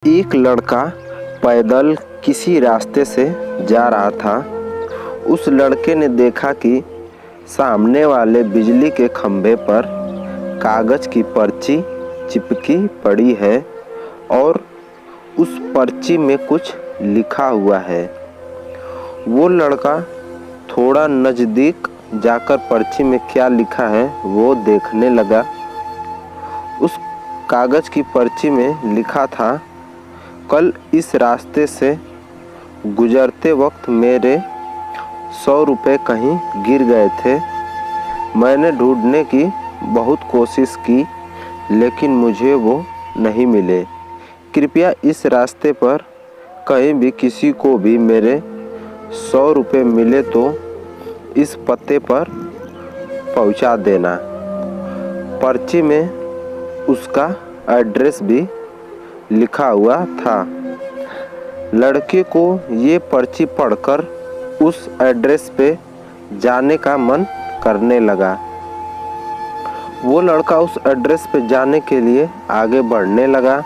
एक लड़का पैदल किसी रास्ते से जा रहा था। उस लड़के ने देखा कि सामने वाले बिजली के खंभे पर कागज की पर्ची चिपकी पड़ी है और उस पर्ची में कुछ लिखा हुआ है। वो लड़का थोड़ा नज़दीक जाकर पर्ची में क्या लिखा है वो देखने लगा। उस कागज की पर्ची में लिखा था, कल इस रास्ते से गुजरते वक्त मेरे 100 रुपये कहीं गिर गए थे। मैंने ढूंढने की बहुत कोशिश की लेकिन मुझे वो नहीं मिले। कृपया इस रास्ते पर कहीं भी किसी को भी मेरे 100 रुपये मिले तो इस पते पर पहुंचा देना। पर्ची में उसका एड्रेस भी लिखा हुआ था। लड़के को ये पर्ची पढ़कर उस एड्रेस पे जाने का मन करने लगा। वो लड़का उस एड्रेस पे जाने के लिए आगे बढ़ने लगा।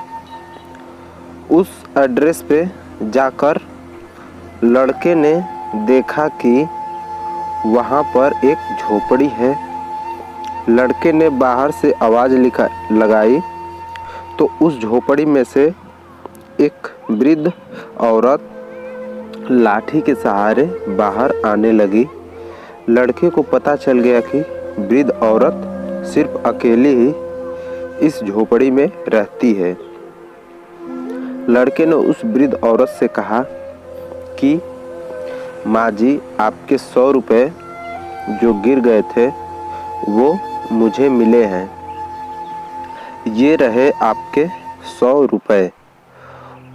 उस एड्रेस पे जाकर लड़के ने देखा कि वहाँ पर एक झोपड़ी है। लड़के ने बाहर से आवाज़ लगाई तो उस झोपड़ी में से एक वृद्ध औरत लाठी के सहारे बाहर आने लगी। लड़के को पता चल गया कि वृद्ध औरत सिर्फ अकेली ही इस झोपड़ी में रहती है। लड़के ने उस वृद्ध औरत से कहा कि माँ जी, आपके 100 रुपये जो गिर गए थे वो मुझे मिले हैं। ये रहे आपके 100 रुपये।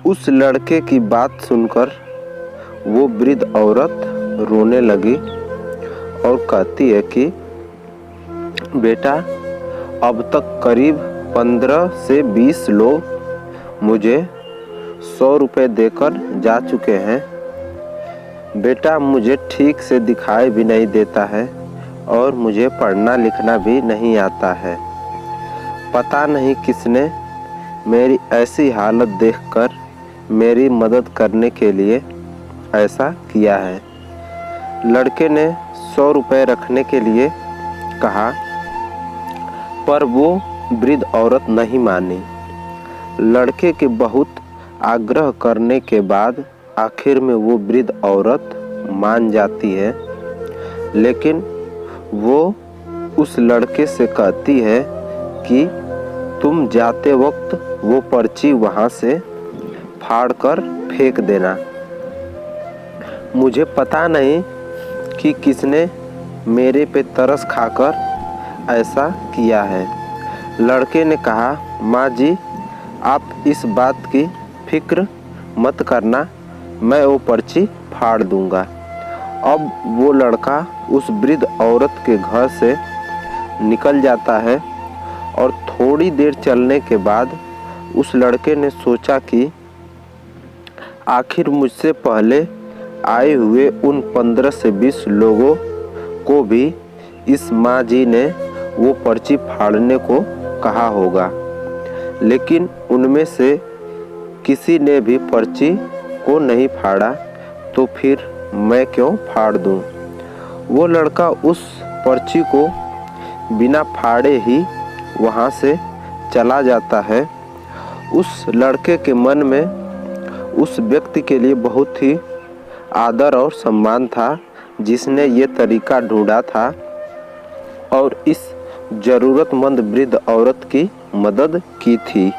उस लड़के की बात सुनकर वो वृद्ध औरत रोने लगी और कहती है कि बेटा, अब तक करीब 15 से 20 लोग मुझे 100 रुपये देकर जा चुके हैं। बेटा, मुझे ठीक से दिखाई भी नहीं देता है और मुझे पढ़ना लिखना भी नहीं आता है। पता नहीं किसने मेरी ऐसी हालत देखकर मेरी मदद करने के लिए ऐसा किया है। लड़के ने 100 रुपये रखने के लिए कहा पर वो वृद्ध औरत नहीं मानी। लड़के के बहुत आग्रह करने के बाद आखिर में वो वृद्ध औरत मान जाती है, लेकिन वो उस लड़के से कहती है कि तुम जाते वक्त वो पर्ची वहाँ से फाड़कर फेंक देना। मुझे पता नहीं कि किसने मेरे पे तरस खाकर ऐसा किया है। लड़के ने कहा, माँ जी, आप इस बात की फिक्र मत करना, मैं वो पर्ची फाड़ दूँगा। अब वो लड़का उस वृद्ध औरत के घर से निकल जाता है और थोड़ी देर चलने के बाद उस लड़के ने सोचा कि आखिर मुझसे पहले आए हुए उन 15 से 20 लोगों को भी इस माँ जी ने वो पर्ची फाड़ने को कहा होगा, लेकिन उनमें से किसी ने भी पर्ची को नहीं फाड़ा, तो फिर मैं क्यों फाड़ दूँ। वो लड़का उस पर्ची को बिना फाड़े ही वहाँ से चला जाता है। उस लड़के के मन में उस व्यक्ति के लिए बहुत ही आदर और सम्मान था जिसने ये तरीका ढूंढा था और इस ज़रूरतमंद वृद्ध औरत की मदद की थी।